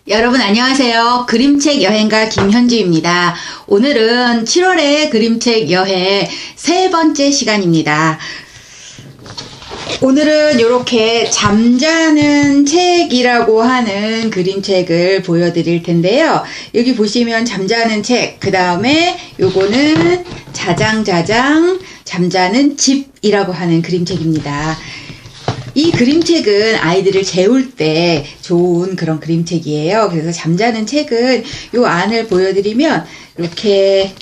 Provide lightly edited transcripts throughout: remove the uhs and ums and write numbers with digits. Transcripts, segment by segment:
여러분 안녕하세요. 그림책 여행가 김현주입니다. 오늘은 7월의 그림책 여행 세 번째 시간입니다. 오늘은 이렇게 잠자는 책이라고 하는 그림책을 보여드릴 텐데요. 여기 보시면 잠자는 책, 그 다음에 요거는 자장자장 잠자는 집이라고 하는 그림책입니다. 이 그림책은 아이들을 재울 때 좋은 그런 그림책이에요. 그래서 잠자는 책은 요 안을 보여드리면 이렇게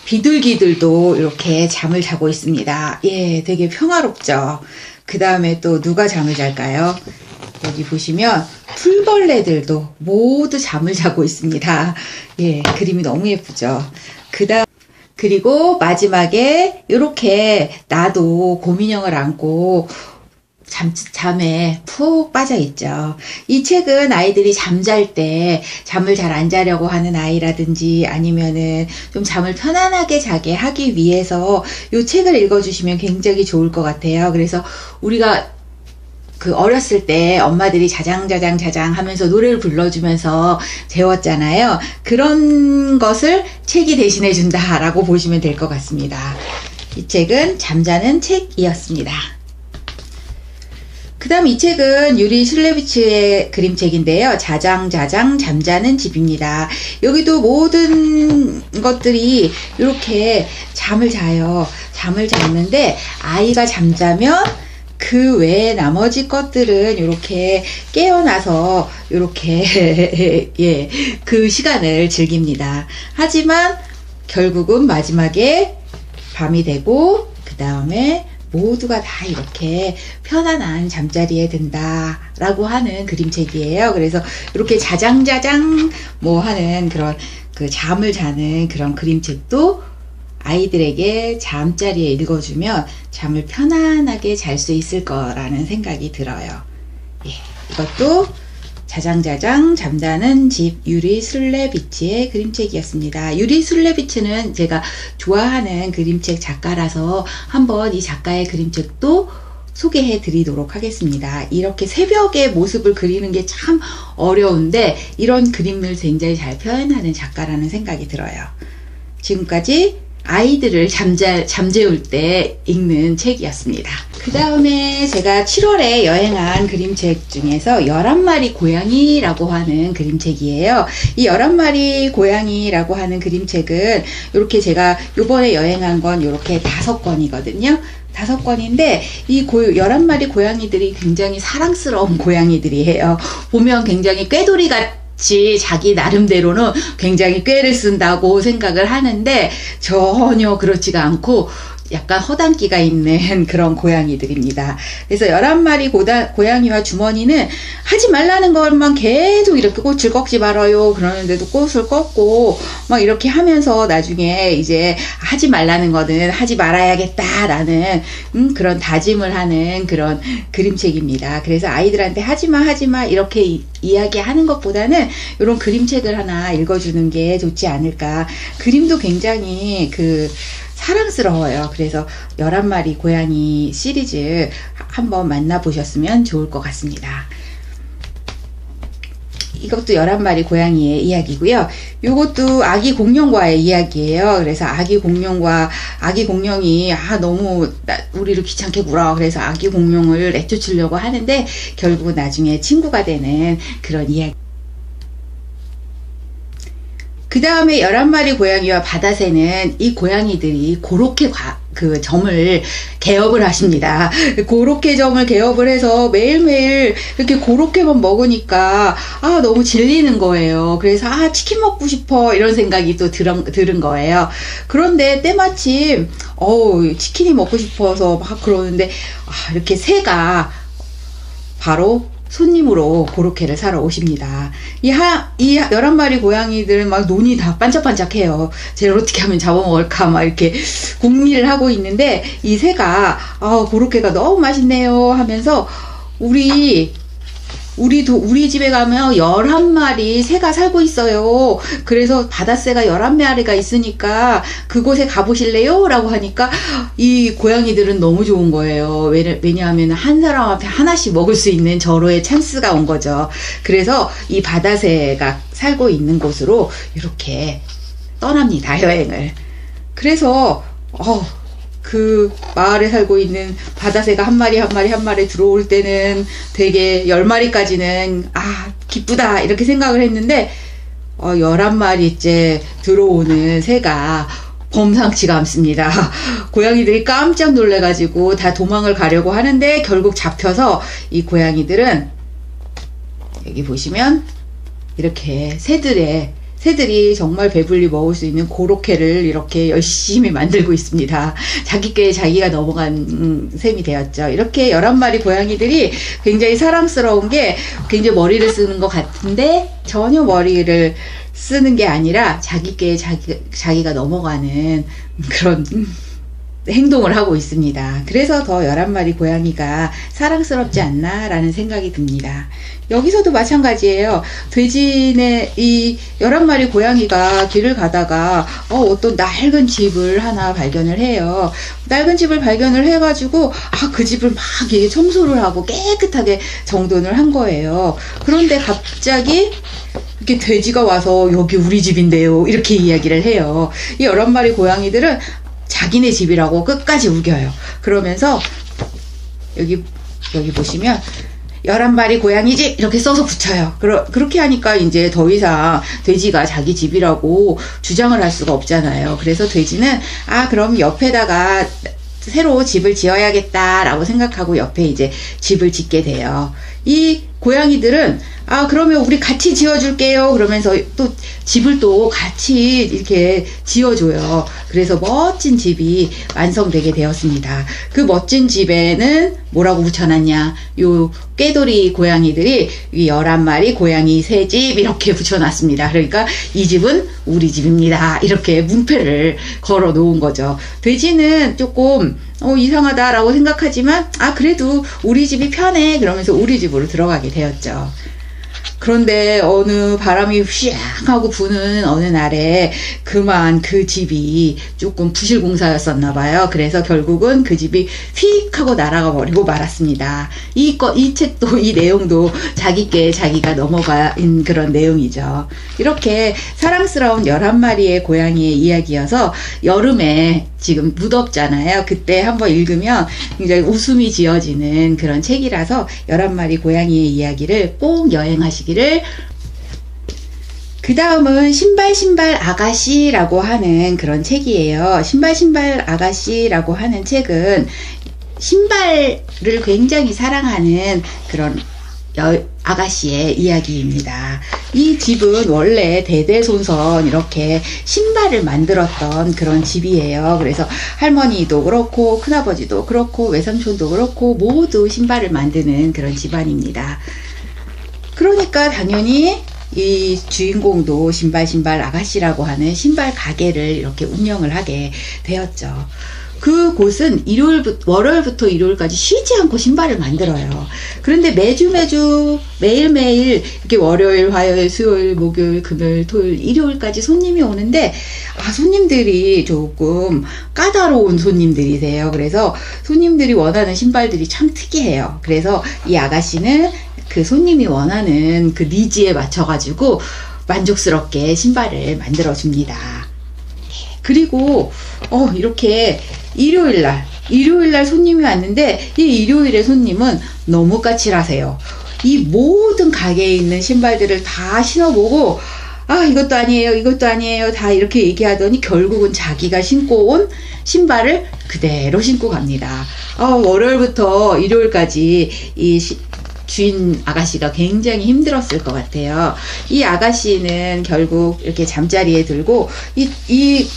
비둘기들도 이렇게 잠을 자고 있습니다. 예, 되게 평화롭죠. 그 다음에 또 누가 잠을 잘까요? 여기 보시면 풀벌레들도 모두 잠을 자고 있습니다. 예, 그림이 너무 예쁘죠. 그리고 마지막에 이렇게 나도 곰인형을 안고 잠에 푹 빠져 있죠. 이 책은 아이들이 잠잘 때 잠을 잘 안 자려고 하는 아이라든지 아니면은 좀 잠을 편안하게 자게 하기 위해서 이 책을 읽어주시면 굉장히 좋을 것 같아요. 그래서 우리가 어렸을 때 엄마들이 자장자장 자장 하면서 노래를 불러주면서 재웠잖아요. 그런 것을 책이 대신해 준다라고 보시면 될 것 같습니다. 이 책은 잠자는 책이었습니다. 그 다음 이 책은 유리 슬레비츠의 그림책인데요. 자장자장 잠자는 집입니다. 여기도 모든 것들이 이렇게 잠을 자요. 잠을 자는데 아이가 잠자면 그 외에 나머지 것들은 이렇게 깨어나서 이렇게 예, 그 시간을 즐깁니다. 하지만 결국은 마지막에 밤이 되고 그 다음에 모두가 다 이렇게 편안한 잠자리에 든다라고 하는 그림책이에요. 그래서 이렇게 자장자장 뭐 하는 그런 잠을 자는 그런 그림책도 아이들에게 잠자리에 읽어주면 잠을 편안하게 잘 수 있을 거라는 생각이 들어요. 예, 이것도 자장자장 잠자는 집 유리 슬레비츠의 그림책이었습니다. 유리 슬레비츠는 제가 좋아하는 그림책 작가라서 한번 이 작가의 그림책도 소개해 드리도록 하겠습니다. 이렇게 새벽의 모습을 그리는 게 참 어려운데 이런 그림을 굉장히 잘 표현하는 작가라는 생각이 들어요. 지금까지 아이들을 잠재울 때 읽는 책이었습니다. 그 다음에 제가 7월에 여행한 그림책 중에서 11마리 고양이라고 하는 그림책이에요. 이 11마리 고양이라고 하는 그림책은 이렇게 제가 요번에 여행한 건 이렇게 5권이거든요. 5권인데 이 11마리 고양이들이 굉장히 사랑스러운 고양이들이에요. 보면 굉장히 꾀돌이 자기 나름대로는 굉장히 꾀를 쓴다고 생각을 하는데 전혀 그렇지가 않고 약간 허당기가 있는 그런 고양이들입니다. 그래서 11마리 고양이와 주머니는 하지 말라는 것만 계속 이렇게 꽃을 꺾지 말아요 그러는데도 꽃을 꺾고 막 이렇게 하면서 나중에 이제 하지 말라는 거는 하지 말아야겠다라는 그런 다짐을 하는 그런 그림책입니다. 그래서 아이들한테 하지마 이렇게 이야기하는 것보다는 이런 그림책을 하나 읽어주는 게 좋지 않을까. 그림도 굉장히 사랑스러워요. 그래서 11마리 고양이 시리즈 한번 만나보셨으면 좋을 것 같습니다. 이것도 11마리 고양이의 이야기고요. 이것도 아기 공룡과의 이야기예요. 그래서 아기 공룡이 너무 우리를 귀찮게 굴어. 그래서 아기 공룡을 내쫓으려고 하는데 결국 나중에 친구가 되는 그런 이야기. 그 다음에 11마리 고양이와 바다새는 이 고양이들이 그렇게 점을 개업을 하십니다. 그렇게 점을 개업을 해서 매일매일 이렇게 그렇게만 먹으니까 너무 질리는 거예요. 그래서 치킨 먹고 싶어 이런 생각이 또 들은 거예요. 그런데 때마침 치킨이 먹고 싶어서 막 그러는데 이렇게 새가 바로 손님으로 고로케를 사러 오십니다. 이 11마리 고양이들은 막 눈이 다 반짝반짝해요. 쟤를 어떻게 하면 잡아먹을까 막 이렇게 궁리를 하고 있는데 이 새가 고로케가 너무 맛있네요 하면서 우리 우리 집에 가면 11마리 새가 살고 있어요. 그래서 바다새가 11마리가 있으니까 그곳에 가보실래요? 라고 하니까 이 고양이들은 너무 좋은 거예요. 왜냐하면 한 사람 앞에 하나씩 먹을 수 있는 절호의 찬스가 온 거죠. 그래서 이 바다새가 살고 있는 곳으로 이렇게 떠납니다, 여행을. 그래서 그 마을에 살고 있는 바다새가 한 마리 들어올 때는 되게 10마리까지는 기쁘다 이렇게 생각을 했는데 11마리째 들어오는 새가 범상치가 않습니다. 고양이들이 깜짝 놀래가지고 다 도망을 가려고 하는데 결국 잡혀서 이 고양이들은 여기 보시면 이렇게 새들이 정말 배불리 먹을 수 있는 고로케를 이렇게 열심히 만들고 있습니다. 자기 꾀에 자기가 넘어간 셈이 되었죠. 이렇게 11마리 고양이들이 굉장히 사랑스러운 게 굉장히 머리를 쓰는 것 같은데 전혀 머리를 쓰는 게 아니라 자기 꾀에 자기가 넘어가는 그런 행동을 하고 있습니다. 그래서 더 11마리 고양이가 사랑스럽지 않나 라는 생각이 듭니다. 여기서도 마찬가지예요. 돼지네 이 11마리 고양이가 길을 가다가 어떤 낡은 집을 하나 발견을 해요. 낡은 집을 발견을 해가지고 그 집을 막 이렇게 청소를 하고 깨끗하게 정돈을 한 거예요. 그런데 갑자기 이렇게 돼지가 와서 여기 우리 집인데요 이렇게 이야기를 해요. 이 11마리 고양이들은 자기네 집이라고 끝까지 우겨요. 그러면서 여기 보시면 11마리 고양이 집 이렇게 써서 붙여요. 그렇게 하니까 이제 더 이상 돼지가 자기 집이라고 주장을 할 수가 없잖아요. 그래서 돼지는 그럼 옆에다가 새로 집을 지어야겠다 라고 생각하고 옆에 이제 집을 짓게 돼요. 이 고양이들은 그러면 우리 같이 지어줄게요 그러면서 또 집을 또 같이 이렇게 지어줘요. 그래서 멋진 집이 완성되게 되었습니다. 그 멋진 집에는 뭐라고 붙여놨냐, 요 꾀돌이 고양이들이 이 11마리 고양이 새 집 이렇게 붙여놨습니다. 그러니까 이 집은 우리 집입니다 이렇게 문패를 걸어 놓은 거죠. 돼지는 조금 이상하다라고 생각하지만 그래도 우리 집이 편해 그러면서 우리 집으로 들어가게 되었죠. 그런데 어느 바람이 휘앙 하고 부는 어느 날에 그만 그 집이 조금 부실공사였었나 봐요. 그래서 결국은 그 집이 휙 하고 날아가 버리고 말았습니다. 이 책도 이 내용도 자기 꾀에 자기가 넘어간 그런 내용이죠. 이렇게 사랑스러운 11마리의 고양이의 이야기여서 여름에 지금 무덥잖아요. 그때 한번 읽으면 굉장히 웃음이 지어지는 그런 책이라서 11마리 고양이의 이야기를 꼭 여행하시기를. 그 다음은 신발 아가씨라고 하는 그런 책이에요. 신발 아가씨라고 하는 책은 신발을 굉장히 사랑하는 그런 아가씨의 이야기입니다. 이 집은 원래 대대손손 이렇게 신발을 만들었던 그런 집이에요. 그래서 할머니도 그렇고 큰아버지도 그렇고 외삼촌도 그렇고 모두 신발을 만드는 그런 집안입니다. 그러니까 당연히 이 주인공도 신발 아가씨라고 하는 신발 가게를 이렇게 운영을 하게 되었죠. 그 곳은 월요일부터 일요일까지 쉬지 않고 신발을 만들어요. 그런데 매일매일 이렇게 월요일, 화요일, 수요일, 목요일, 금요일, 토요일, 일요일까지 손님이 오는데 손님들이 조금 까다로운 손님들이세요. 그래서 손님들이 원하는 신발들이 참 특이해요. 그래서 이 아가씨는 그 손님이 원하는 그 니즈에 맞춰가지고 만족스럽게 신발을 만들어 줍니다. 그리고 이렇게 일요일날 손님이 왔는데 이 일요일에 손님은 너무 까칠하세요. 이 모든 가게에 있는 신발들을 다 신어보고 이것도 아니에요 다 이렇게 얘기하더니 결국은 자기가 신고 온 신발을 그대로 신고 갑니다. 월요일부터 일요일까지 이 주인 아가씨가 굉장히 힘들었을 것 같아요. 이 아가씨는 결국 이렇게 잠자리에 들고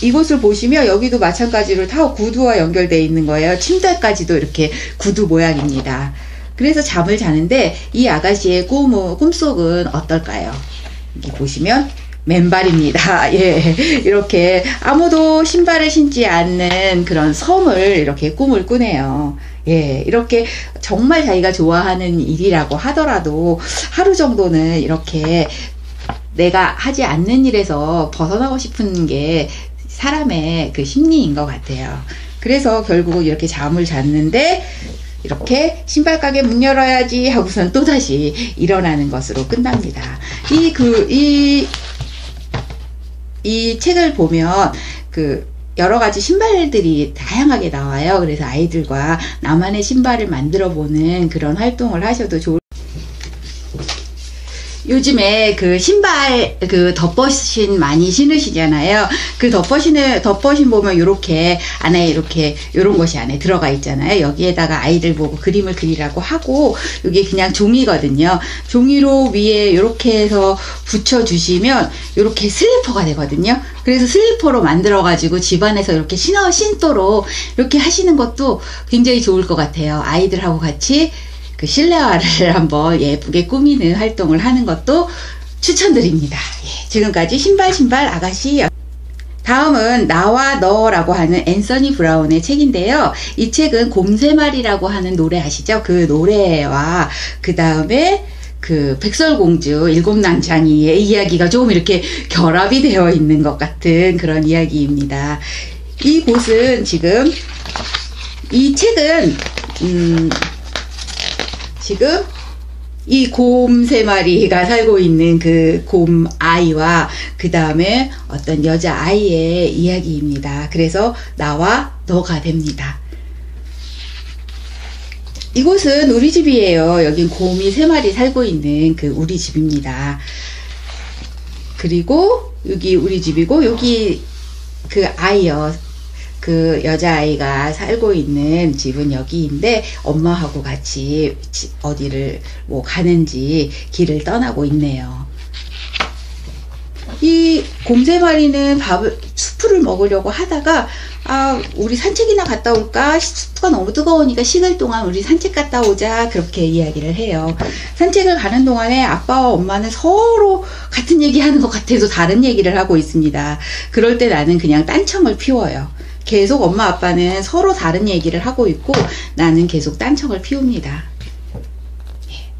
이곳을 보시면 여기도 마찬가지로 다 구두와 연결되어 있는 거예요. 침대까지도 이렇게 구두 모양입니다. 그래서 잠을 자는데 이 아가씨의 꿈속은 어떨까요? 여기 보시면 맨발입니다. 예, 이렇게 아무도 신발을 신지 않는 그런 섬을 이렇게 꿈을 꾸네요. 예, 이렇게 정말 자기가 좋아하는 일이라고 하더라도 하루 정도는 이렇게 내가 하지 않는 일에서 벗어나고 싶은 게 사람의 그 심리인 것 같아요. 그래서 결국 이렇게 잠을 잤는데 이렇게 신발 가게 문 열어야지 하고선 또다시 일어나는 것으로 끝납니다. 이 책을 보면 여러 가지 신발들이 다양하게 나와요. 그래서 아이들과 나만의 신발을 만들어 보는 그런 활동을 하셔도 좋을 요즘에 신발 덧버신 많이 신으시잖아요. 덧버신 보면 요렇게 안에 이렇게 요런 것이 안에 들어가 있잖아요. 여기에다가 아이들 보고 그림을 그리라고 하고, 이게 그냥 종이거든요. 종이로 위에 요렇게 해서 붙여주시면 요렇게 슬리퍼가 되거든요. 그래서 슬리퍼로 만들어가지고 집안에서 이렇게 신도록 이렇게 하시는 것도 굉장히 좋을 것 같아요. 아이들하고 같이 실내화를 한번 예쁘게 꾸미는 활동을 하는 것도 추천드립니다. 예, 지금까지 신발 아가씨. 다음은 나와 너라고 하는 앤서니 브라운의 책인데요. 이 책은 곰새말이라고 하는 노래 아시죠? 그 노래와 그 다음에 백설공주 일곱난장이의 이야기가 조금 이렇게 결합이 되어 있는 것 같은 그런 이야기입니다. 이곳은 지금 이 책은 지금 이 곰 3마리가 살고 있는 그 곰 아이와 그 다음에 어떤 여자 아이의 이야기입니다. 그래서 나와 너가 됩니다. 이곳은 우리 집이에요. 여긴 곰이 3마리 살고 있는 우리 집입니다. 그리고 여기 우리 집이고, 여기 아이요. 여자아이가 살고 있는 집은 여기인데, 엄마하고 같이 어디를 가는지 길을 떠나고 있네요. 이 곰 3마리는 수프를 먹으려고 하다가, 우리 산책이나 갔다 올까? 숲가 너무 뜨거우니까 식을 동안 우리 산책 갔다 오자. 그렇게 이야기를 해요. 산책을 가는 동안에 아빠와 엄마는 서로 같은 얘기 하는 것 같아도 다른 얘기를 하고 있습니다. 그럴 때 나는 그냥 딴청을 피워요. 계속 엄마 아빠는 서로 다른 얘기를 하고 있고 나는 계속 딴청을 피웁니다.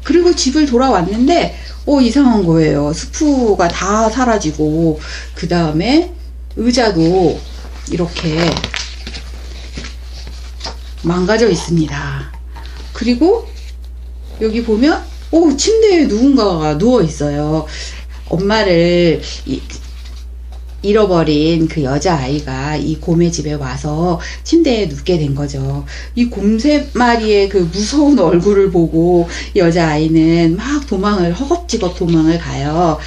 그리고 집을 돌아왔는데 이상한 거예요. 스프가 다 사라지고, 그 다음에 의자도 이렇게 망가져 있습니다. 그리고 여기 보면 침대에 누군가가 누워 있어요. 엄마를 잃어버린 그 여자아이가 이 곰의 집에 와서 침대에 눕게 된 거죠. 이 곰 3마리의 무서운 얼굴을 보고 여자아이는 막 허겁지겁 도망을 가요.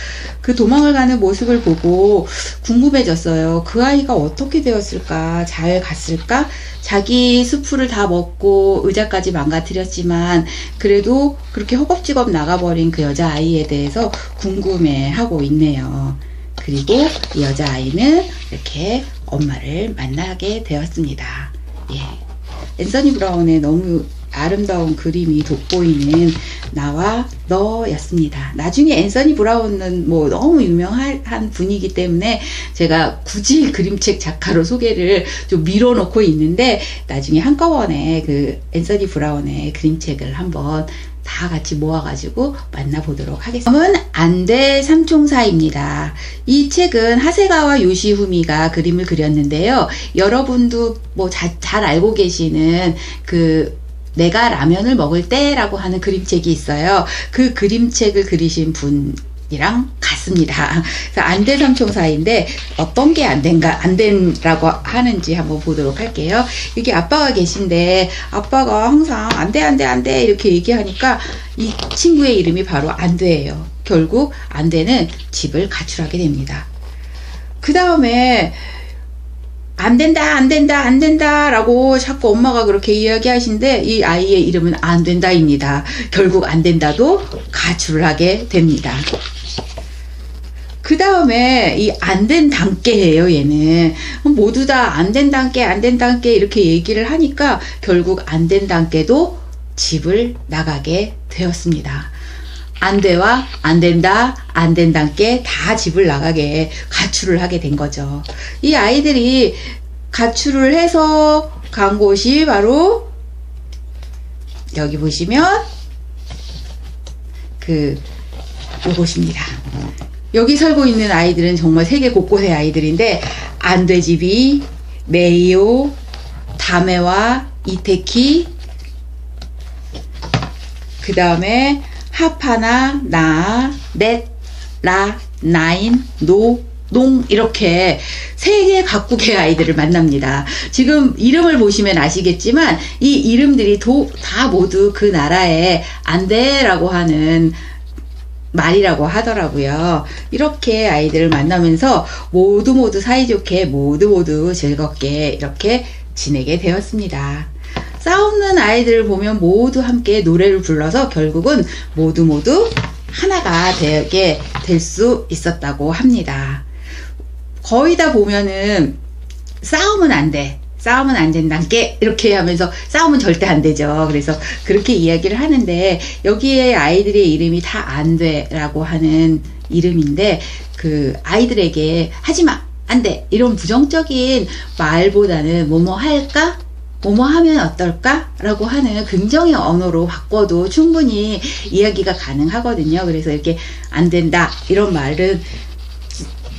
그 도망을 가는 모습을 보고 궁금해졌어요. 그 아이가 어떻게 되었을까? 잘 갔을까? 자기 수프를 다 먹고 의자까지 망가뜨렸지만 그래도 그렇게 허겁지겁 나가버린 그 여자아이에 대해서 궁금해하고 있네요. 그리고 이 여자아이는 이렇게 엄마를 만나게 되었습니다. 예. 앤서니 브라운의 너무 아름다운 그림이 돋보이는 나와 너였습니다. 나중에 앤서니 브라운은 너무 유명한 분이기 때문에 제가 굳이 그림책 작가로 소개를 좀 밀어놓고 있는데, 나중에 한꺼번에 앤서니 브라운의 그림책을 한번 다 같이 모아가지고 만나보도록 하겠습니다. 다음은 안대 삼총사입니다. 이 책은 하세가와 요시후미가 그림을 그렸는데요. 여러분도 잘 알고 계시는 내가 라면을 먹을 때라고 하는 그림책이 있어요. 그 그림책을 그리신 분이랑 같습니다. 안대 삼총사인데 어떤 게 안 된다고 하는지 한번 보도록 할게요. 여기 아빠가 계신데 아빠가 항상 안 돼 이렇게 얘기하니까 이 친구의 이름이 바로 안돼예요. 결국 안돼는 집을 가출하게 됩니다. 그 다음에 안 된다 라고 자꾸 엄마가 그렇게 이야기하시는데 이 아이의 이름은 안 된다입니다. 결국 안 된다도 가출을 하게 됩니다. 그 다음에 이 안 된 단계예요. 얘는 모두 다 안 된 단계 이렇게 얘기를 하니까 결국 안 된 단계도 집을 나가게 되었습니다. 안 돼와 안 된다, 안 된 단계 다 집을 나가게 가출을 하게 된 거죠. 이 아이들이 가출을 해서 간 곳이 바로 여기 보시면 요것입니다. 여기 살고 있는 아이들은 정말 세계 곳곳의 아이들인데, 안돼지비, 메이오, 다메와, 이테키, 그 다음에 하파나, 나, 넷, 라, 나인, 노, 농, 이렇게 세계 각국의 아이들을 만납니다. 지금 이름을 보시면 아시겠지만 이 이름들이 다 모두 그 나라의 안데라고 하는 말이라고 하더라고요. 이렇게 아이들을 만나면서 모두 사이좋게 모두 즐겁게 이렇게 지내게 되었습니다. 싸우는 아이들을 보면 모두 함께 노래를 불러서 결국은 모두 하나가 되게 될 수 있었다고 합니다. 거의 다 보면은 싸우면 안 돼. 싸우면 안 된다께 이렇게 하면서 싸우면 절대 안 되죠. 그래서 그렇게 이야기를 하는데, 여기에 아이들의 이름이 다 안 돼라고 하는 이름인데, 그 아이들에게 하지마, 안 돼, 이런 부정적인 말보다는 뭐뭐 할까? 뭐뭐 하면 어떨까? 라고 하는 긍정의 언어로 바꿔도 충분히 이야기가 가능하거든요. 그래서 이렇게 안 된다, 이런 말은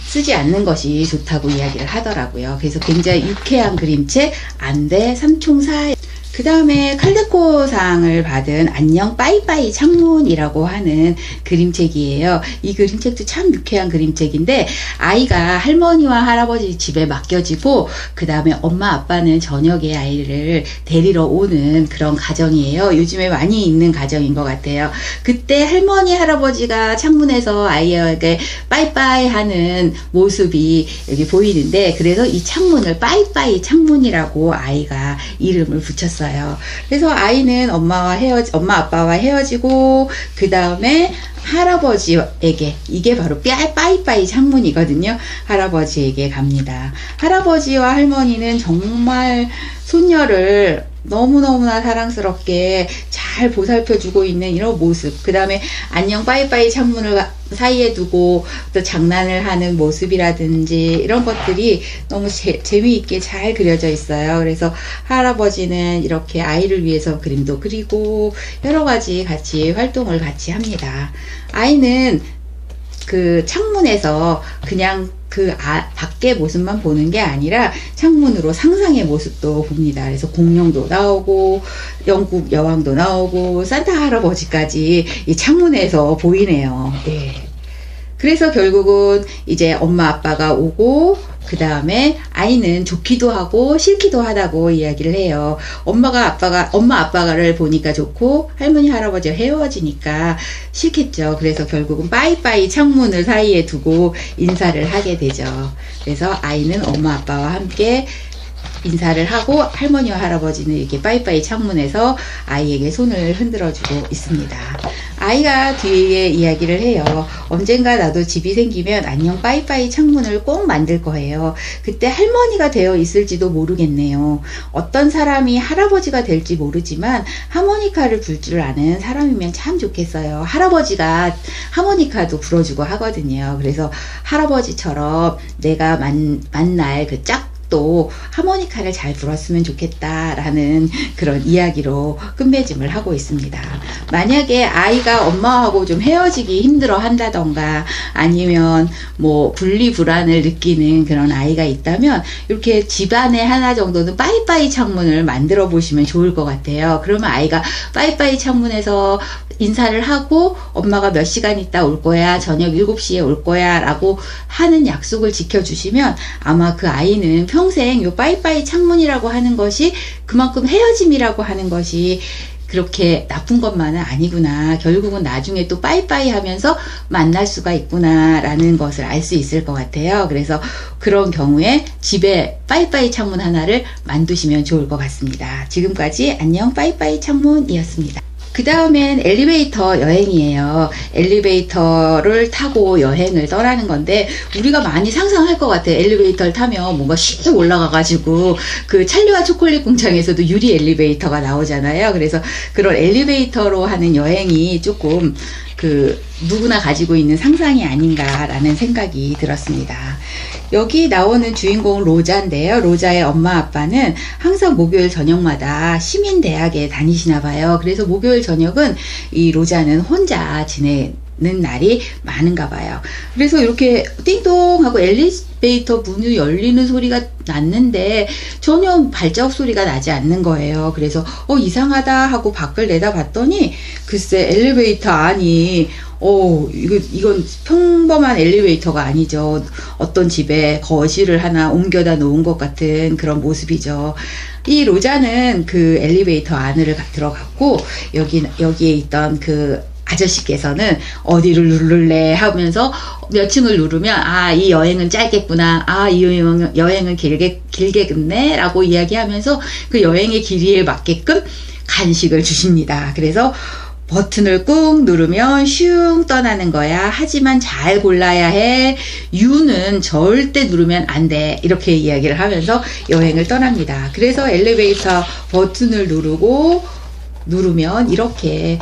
쓰지 않는 것이 좋다고 이야기를 하더라고요. 그래서 굉장히 유쾌한 그림책, 안돼 삼총사. 그 다음에 칼데코상을 받은 안녕 빠이빠이 창문이라고 하는 그림책이에요. 이 그림책도 참 유쾌한 그림책인데, 아이가 할머니와 할아버지 집에 맡겨지고 그 다음에 엄마 아빠는 저녁에 아이를 데리러 오는 그런 가정이에요. 요즘에 많이 있는 가정인 것 같아요. 그때 할머니 할아버지가 창문에서 아이에게 빠이빠이 하는 모습이 여기 보이는데, 그래서 이 창문을 빠이빠이 창문이라고 아이가 이름을 붙였어요. 그래서 아이는 엄마 아빠와 헤어지고 그 다음에 할아버지에게, 이게 바로 빠이빠이 창문이거든요. 할아버지에게 갑니다. 할아버지와 할머니는 정말 손녀를 너무너무나 사랑스럽게 잘 보살펴주고 있는 이런 모습, 그 다음에 안녕 빠이빠이 창문을 사이에 두고 또 장난을 하는 모습이라든지 이런 것들이 너무 재미있게 잘 그려져 있어요. 그래서 할아버지는 이렇게 아이를 위해서 그림도 그리고 여러 가지 같이 활동을 같이 합니다. 아이는 그 창문에서 그냥 밖의 모습만 보는 게 아니라 창문으로 상상의 모습도 봅니다. 그래서 공룡도 나오고 영국 여왕도 나오고 산타 할아버지까지 이 창문에서 보이네요. 예. 그래서 결국은 이제 엄마 아빠가 오고 그 다음에 아이는 좋기도 하고 싫기도 하다고 이야기를 해요. 엄마 아빠를 보니까 좋고 할머니 할아버지가 헤어지니까 싫겠죠. 그래서 결국은 빠이빠이 창문을 사이에 두고 인사를 하게 되죠. 그래서 아이는 엄마 아빠와 함께 인사를 하고 할머니와 할아버지는 이렇게 빠이빠이 창문에서 아이에게 손을 흔들어주고 있습니다. 아이가 뒤에 이야기를 해요. 언젠가 나도 집이 생기면 안녕 빠이빠이 창문을 꼭 만들 거예요. 그때 할머니가 되어 있을지도 모르겠네요. 어떤 사람이 할아버지가 될지 모르지만 하모니카를 불 줄 아는 사람이면 참 좋겠어요. 할아버지가 하모니카도 불어주고 하거든요. 그래서 할아버지처럼 내가 만날 그 또 하모니카를 잘 불었으면 좋겠다라는 그런 이야기로 끝맺음을 하고 있습니다. 만약에 아이가 엄마하고 좀 헤어지기 힘들어 한다던가 아니면 뭐 분리불안을 느끼는 그런 아이가 있다면 이렇게 집안에 하나 정도는 빠이빠이 창문을 만들어 보시면 좋을 것 같아요. 그러면 아이가 빠이빠이 창문에서 인사를 하고 엄마가 몇 시간 있다 올 거야, 저녁 7시에 올 거야 라고 하는 약속을 지켜주시면 아마 그 아이는 평생 요 빠이빠이 창문이라고 하는 것이 그만큼 헤어짐이라고 하는 것이 그렇게 나쁜 것만은 아니구나, 결국은 나중에 또 빠이빠이 하면서 만날 수가 있구나 라는 것을 알 수 있을 것 같아요. 그래서 그런 경우에 집에 빠이빠이 창문 하나를 만드시면 좋을 것 같습니다. 지금까지 안녕 빠이빠이 창문이었습니다. 그 다음엔 엘리베이터 여행이에요. 엘리베이터를 타고 여행을 떠나는 건데 우리가 많이 상상할 것 같아요. 엘리베이터를 타면 뭔가 슉 올라가가지고 그 찰리와 초콜릿 공장에서도 유리 엘리베이터가 나오잖아요. 그래서 그런 엘리베이터로 하는 여행이 조금 누구나 가지고 있는 상상이 아닌가라는 생각이 들었습니다. 여기 나오는 주인공은 로자인데요. 로자의 엄마 아빠는 항상 목요일 저녁마다 시민대학에 다니시나 봐요. 그래서 목요일 저녁은 이 로자는 혼자 지내는 날이 많은가 봐요. 그래서 이렇게 띵동 하고 엘리베이터 문이 열리는 소리가 났는데 전혀 발자국 소리가 나지 않는 거예요. 그래서 이상하다 하고 밖을 내다봤더니 글쎄 엘리베이터 안이 이건 평범한 엘리베이터가 아니죠. 어떤 집에 거실을 하나 옮겨다 놓은 것 같은 그런 모습이죠. 이 로자는 그 엘리베이터 안으로 들어갔고 여기에 있던 그 아저씨께서는 어디를 누를래 하면서 몇 층을 누르면 이 여행은 짧겠구나, 이 여행은 길겠네 라고 이야기하면서 그 여행의 길이에 맞게끔 간식을 주십니다. 그래서 버튼을 꾹 누르면 슝 떠나는 거야. 하지만 잘 골라야 해. U는 절대 누르면 안 돼. 이렇게 이야기를 하면서 여행을 떠납니다. 그래서 엘리베이터 버튼을 누르면 이렇게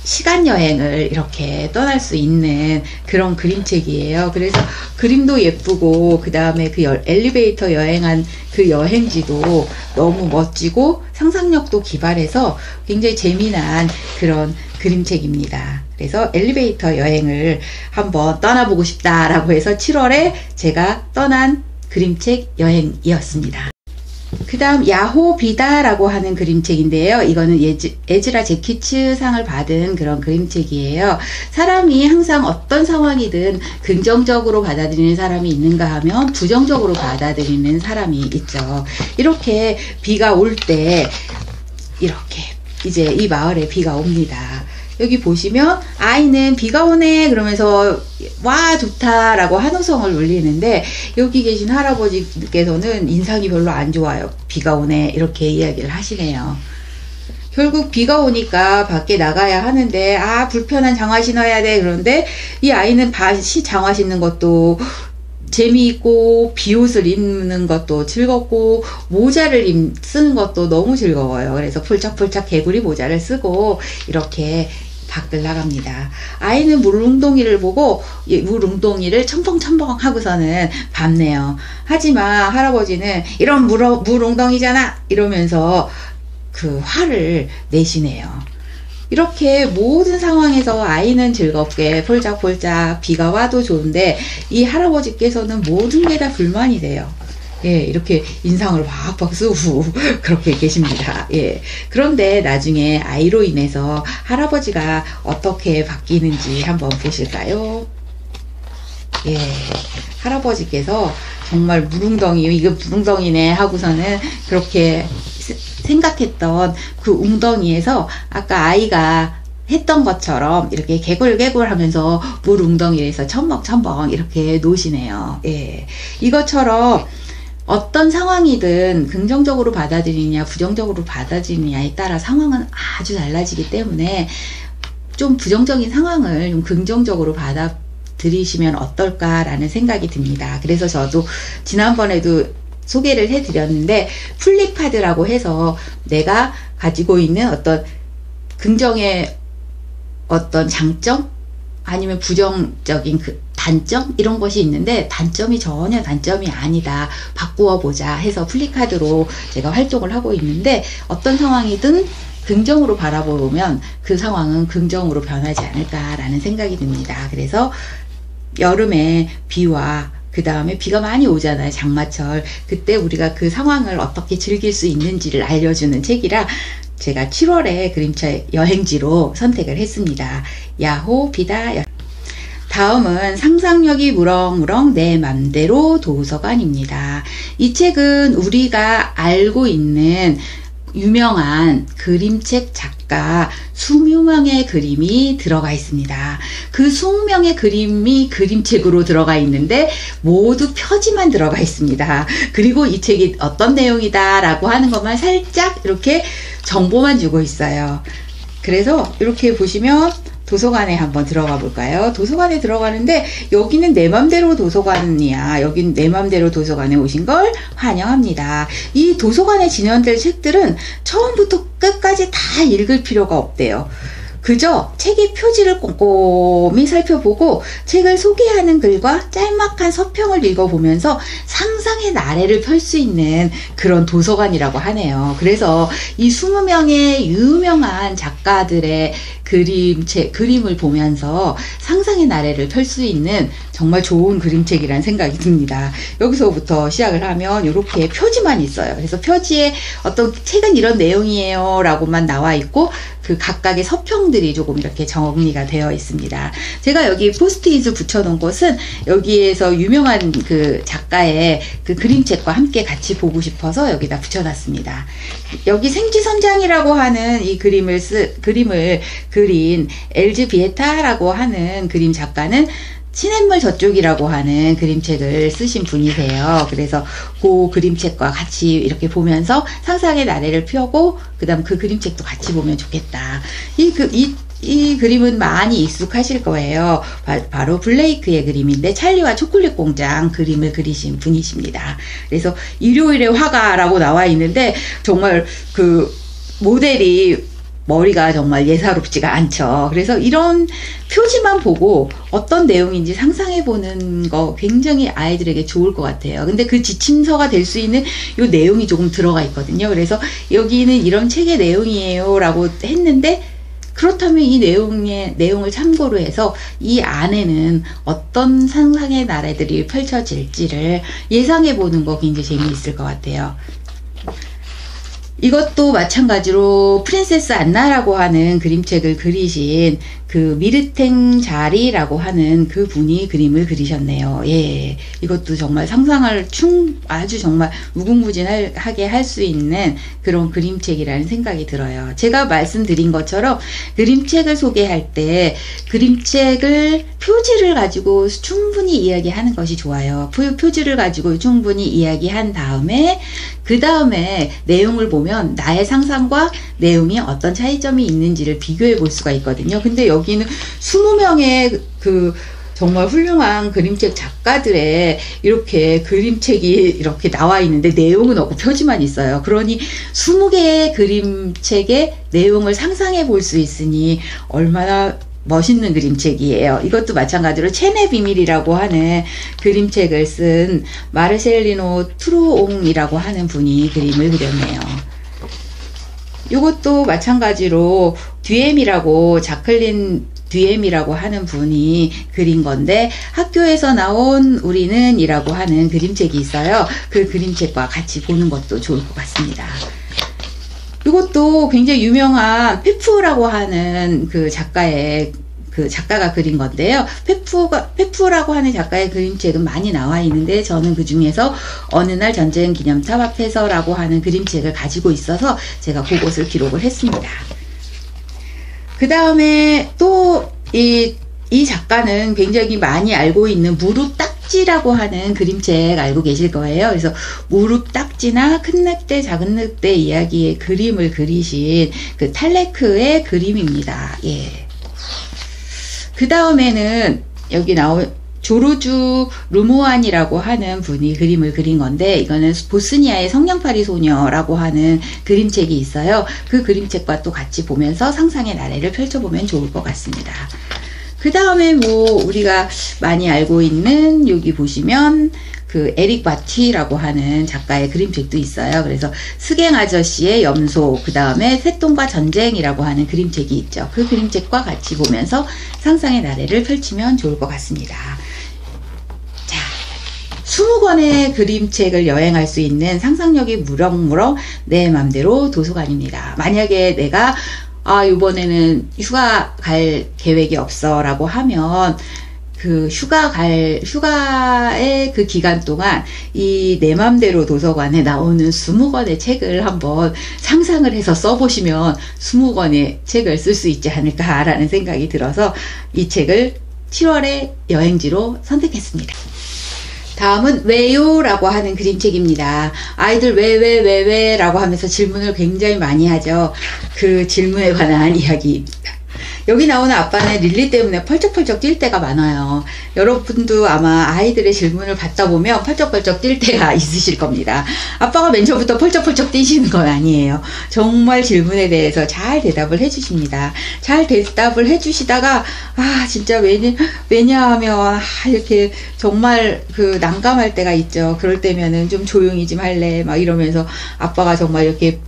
시간 여행을 이렇게 떠날 수 있는 그런 그림책이에요. 그래서 그림도 예쁘고 그 다음에 그 엘리베이터 여행한 그 여행지도 너무 멋지고 상상력도 기발해서 굉장히 재미난 그런 그림책입니다. 그래서 엘리베이터 여행을 한번 떠나보고 싶다라고 해서 7월에 제가 떠난 그림책 여행이었습니다. 그 다음 야호비다라고 하는 그림책인데요. 이거는 에즈라 제키츠 상을 받은 그런 그림책이에요. 사람이 항상 어떤 상황이든 긍정적으로 받아들이는 사람이 있는가 하면 부정적으로 받아들이는 사람이 있죠. 이렇게 비가 올 때 이렇게 이제 이 마을에 비가 옵니다. 여기 보시면 아이는 비가 오네 그러면서 와 좋다 라고 한호성을 울리는데 여기 계신 할아버지께서는 인상이 별로 안 좋아요. 비가 오네 이렇게 이야기를 하시네요. 결국 비가 오니까 밖에 나가야 하는데 불편한 장화 신어야 돼. 그런데 이 아이는 장화 신는 것도 재미있고 비옷을 입는 것도 즐겁고 모자를 쓰는 것도 너무 즐거워요. 그래서 폴짝폴짝 개구리 모자를 쓰고 이렇게 밖을 나갑니다. 아이는 물웅덩이를 보고 물웅덩이를 첨벙첨벙 하고서는 밟네요. 하지만 할아버지는 이런 물웅덩이잖아 이러면서 그 화를 내시네요. 이렇게 모든 상황에서 아이는 즐겁게 폴짝폴짝 비가 와도 좋은데 이 할아버지께서는 모든 게 다 불만이 돼요. 예, 이렇게 인상을 팍팍 쓰고 그렇게 계십니다. 예. 그런데 나중에 아이로 인해서 할아버지가 어떻게 바뀌는지 한번 보실까요? 예. 할아버지께서 정말 이거 무릉덩이네 하고서는 그렇게 생각했던 그 웅덩이에서 아까 아이가 했던 것처럼 이렇게 개굴개굴 하면서 물 웅덩이에서 첨벙첨벙 이렇게 노시네요. 예. 이것처럼 어떤 상황이든 긍정적으로 받아들이냐 부정적으로 받아들이냐에 따라 상황은 아주 달라지기 때문에 좀 부정적인 상황을 좀 긍정적으로 받아들이시면 어떨까라는 생각이 듭니다. 그래서 저도 지난번에도 소개를 해드렸는데 플립카드라고 해서 내가 가지고 있는 어떤 긍정의 어떤 장점 아니면 부정적인 그 단점 이런 것이 있는데 단점이 전혀 단점이 아니다 바꾸어 보자 해서 플립카드로 제가 활동을 하고 있는데 어떤 상황이든 긍정으로 바라보면 그 상황은 긍정으로 변하지 않을까라는 생각이 듭니다. 그래서 여름에 비와 그 다음에 비가 많이 오잖아요. 장마철. 그때 우리가 그 상황을 어떻게 즐길 수 있는지를 알려주는 책이라 제가 7월에 그림책 여행지로 선택을 했습니다. 야호비다. 다음은 상상력이 무럭무럭 내 맘대로 도서관입니다. 이 책은 우리가 알고 있는 유명한 그림책 작가 20명의 그림이 들어가 있습니다. 그 20명의 그림이 그림책으로 들어가 있는데 모두 표지만 들어가 있습니다. 그리고 이 책이 어떤 내용이다 라고 하는 것만 살짝 이렇게 정보만 주고 있어요. 그래서 이렇게 보시면 도서관에 한번 들어가 볼까요? 도서관에 들어가는데 여기는 내 맘대로 도서관이야. 여긴 내 맘대로 도서관에 오신 걸 환영합니다. 이 도서관에 진열될 책들은 처음부터 끝까지 다 읽을 필요가 없대요. 그저 책의 표지를 꼼꼼히 살펴보고 책을 소개하는 글과 짤막한 서평을 읽어보면서 상상의 나래를 펼 수 있는 그런 도서관이라고 하네요. 그래서 이 20명의 유명한 작가들의 그림을 보면서 상상의 나래를 펼 수 있는 정말 좋은 그림책이라는 생각이 듭니다. 여기서부터 시작을 하면 이렇게 표지만 있어요. 그래서 표지에 어떤 책은 이런 내용이에요 라고만 나와 있고 그 각각의 서평들이 조금 이렇게 정리가 되어 있습니다. 제가 여기 포스트잇을 붙여놓은 것은 여기에서 유명한 그 작가의 그 그림책과 함께 같이 보고 싶어서 여기다 붙여놨습니다. 여기 생지선장이라고 하는 이 그림을 그린 엘즈비에타라고 하는 그림 작가는 시냇물 저쪽이라고 하는 그림책을 쓰신 분이세요. 그래서 그 그림책과 같이 이렇게 보면서 상상의 나래를 펴고 그 다음 그 그림책도 같이 보면 좋겠다. 이 그림은 많이 익숙하실 거예요. 바로 블레이크의 그림인데 찰리와 초콜릿 공장 그림을 그리신 분이십니다. 그래서 일요일의 화가라고 나와 있는데 정말 그 모델이 머리가 정말 예사롭지가 않죠. 그래서 이런 표지만 보고 어떤 내용인지 상상해보는 거 굉장히 아이들에게 좋을 것 같아요. 근데 그 지침서가 될 수 있는 이 내용이 조금 들어가 있거든요. 그래서 여기는 이런 책의 내용이에요 라고 했는데 그렇다면 이 내용을 참고로 해서 이 안에는 어떤 상상의 나래들이 펼쳐질지를 예상해보는 거 굉장히 재미있을 것 같아요. 이것도 마찬가지로 프린세스 안나라고 하는 그림책을 그리신 그 미르탱 자리라고 하는 그 분이 그림을 그리셨네요. 예, 이것도 정말 상상을 아주 정말 무궁무진하게 할 수 있는 그런 그림책이라는 생각이 들어요. 제가 말씀드린 것처럼 그림책을 소개할 때 그림책을 표지를 가지고 충분히 이야기하는 것이 좋아요. 표지를 가지고 충분히 이야기한 다음에 그 다음에 내용을 보면 나의 상상과 내용이 어떤 차이점이 있는지를 비교해 볼 수가 있거든요. 근데 여기는 20명의 그 정말 훌륭한 그림책 작가들의 이렇게 그림책이 이렇게 나와 있는데 내용은 없고 표지만 있어요. 그러니 20개의 그림책의 내용을 상상해 볼 수 있으니 얼마나 멋있는 그림책이에요. 이것도 마찬가지로 체내 비밀이라고 하는 그림책을 쓴 마르셀리노 트루옹이라고 하는 분이 그림을 그렸네요. 이것도 마찬가지로 듀엠이라고 자클린 듀엠이라고 하는 분이 그린 건데 학교에서 나온 우리는 이라고 하는 그림책이 있어요. 그 그림책과 같이 보는 것도 좋을 것 같습니다. 이것도 굉장히 유명한 페프라고 하는 그 작가가 그린 건데요. 페프라고 하는 작가의 그림책은 많이 나와 있는데 저는 그 중에서 어느 날 전쟁 기념탑 앞에서라고 하는 그림책을 가지고 있어서 제가 그것을 기록을 했습니다. 그 다음에 또 이 작가는 굉장히 많이 알고 있는 무릎 딱지라고 하는 그림책 알고 계실 거예요. 그래서 무릎 딱지나 큰 늑대, 작은 늑대 이야기의 그림을 그리신 그 탈레크의 그림입니다. 예. 그 다음에는 여기 나온 조르주 루무안이라고 하는 분이 그림을 그린 건데 이거는 보스니아의 성냥팔이 소녀라고 하는 그림책이 있어요. 그 그림책과 또 같이 보면서 상상의 나래를 펼쳐보면 좋을 것 같습니다. 그 다음에 뭐 우리가 많이 알고 있는 여기 보시면 그 에릭 바티라고 하는 작가의 그림책도 있어요. 그래서 스갱 아저씨의 염소, 그 다음에 새똥과 전쟁이라고 하는 그림책이 있죠. 그 그림책과 같이 보면서 상상의 나래를 펼치면 좋을 것 같습니다. 자, 20권의 그림책을 여행할 수 있는 상상력이 무럭무럭 내 맘대로 도서관입니다. 만약에 내가 이번에는 휴가 갈 계획이 없어 라고 하면 그 휴가의 그 기간 동안 이 내 맘대로 도서관에 나오는 20권의 책을 한번 상상을 해서 써보시면 20권의 책을 쓸 수 있지 않을까라는 생각이 들어서 이 책을 7월의 여행지로 선택했습니다. 다음은 왜요? 라고 하는 그림책입니다. 아이들 왜? 라고 하면서 질문을 굉장히 많이 하죠. 그 질문에 관한 이야기입니다. 여기 나오는 아빠는 릴리 때문에 펄쩍펄쩍 뛸 때가 많아요. 여러분도 아마 아이들의 질문을 받다 보면 펄쩍펄쩍 뛸 때가 있으실 겁니다. 아빠가 맨 처음부터 펄쩍펄쩍 뛰시는 건 아니에요. 정말 질문에 대해서 잘 대답을 해주십니다. 잘 대답을 해주시다가 진짜 왜냐하면 이렇게 정말 그 난감할 때가 있죠. 그럴 때면은 좀 조용히 좀 할래 막 이러면서 아빠가 정말 이렇게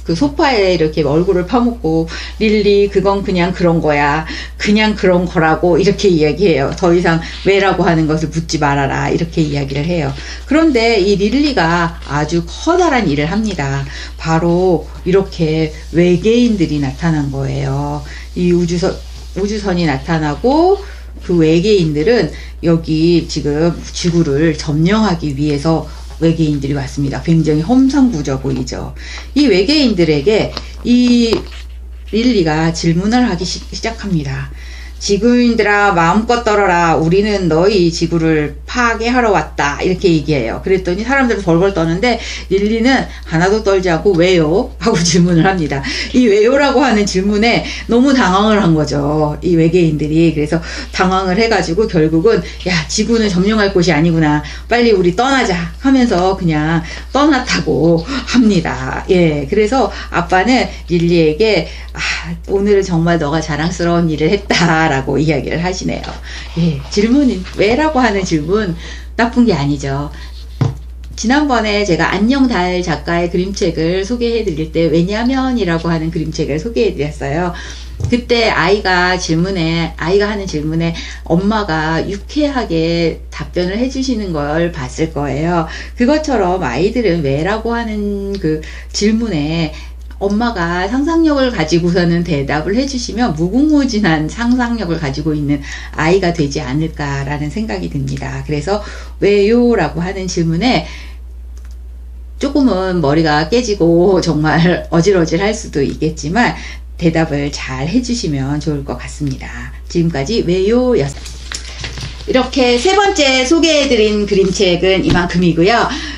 그 소파에 이렇게 얼굴을 파묻고 릴리 그건 그냥 그런 거야. 그냥 그런 거라고 이렇게 이야기해요. 더 이상 왜라고 하는 것을 묻지 말아라. 이렇게 이야기를 해요. 그런데 이 릴리가 아주 커다란 일을 합니다. 바로 이렇게 외계인들이 나타난 거예요. 이 우주선이 나타나고 그 외계인들은 여기 지금 지구를 점령하기 위해서 외계인들이 왔습니다. 굉장히 험상궂어 보이죠. 이 외계인들에게 이 릴리가 질문을 하기 시작합니다. 지구인들아 마음껏 떨어라. 우리는 너희 지구를 파괴하러 왔다. 이렇게 얘기해요. 그랬더니 사람들은 벌벌 떠는데 릴리는 하나도 떨지 않고 왜요? 하고 질문을 합니다. 이 왜요라고 하는 질문에 너무 당황을 한 거죠. 이 외계인들이. 그래서 당황을 해가지고 결국은 야 지구는 점령할 곳이 아니구나. 빨리 우리 떠나자 하면서 그냥 떠났다고 합니다. 예, 그래서 아빠는 릴리에게 오늘은 정말 너가 자랑스러운 일을 했다 라고 이야기를 하시네요. 예, 질문은 왜라고 하는 질문 나쁜 게 아니죠. 지난번에 제가 안녕달 작가의 그림책을 소개해 드릴 때 왜냐면 이라고 하는 그림책을 소개해 드렸어요. 그때 아이가 하는 질문에 엄마가 유쾌하게 답변을 해주시는 걸 봤을 거예요. 그것처럼 아이들은 왜라고 하는 그 질문에 엄마가 상상력을 가지고서는 대답을 해주시면 무궁무진한 상상력을 가지고 있는 아이가 되지 않을까라는 생각이 듭니다. 그래서 왜요? 라고 하는 질문에 조금은 머리가 깨지고 정말 어질어질할 수도 있겠지만 대답을 잘 해주시면 좋을 것 같습니다. 지금까지 왜요? 였습니다. 이렇게 세 번째 소개해드린 그림책은 이만큼이고요.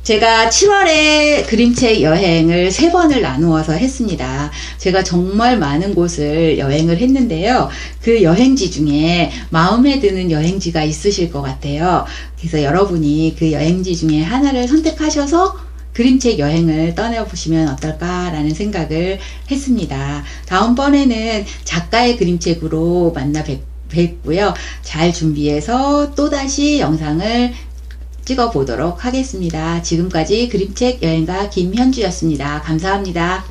제가 7월에 그림책 여행을 3번을 나누어서 했습니다. 제가 정말 많은 곳을 여행을 했는데요. 그 여행지 중에 마음에 드는 여행지가 있으실 것 같아요. 그래서 여러분이 그 여행지 중에 하나를 선택하셔서 그림책 여행을 떠나보시면 어떨까라는 생각을 했습니다. 다음번에는 작가의 그림책으로 만나 뵙고요. 잘 준비해서 또다시 영상을 찍어 보도록 하겠습니다. 지금까지 그림책 여행가 김현주였습니다. 감사합니다.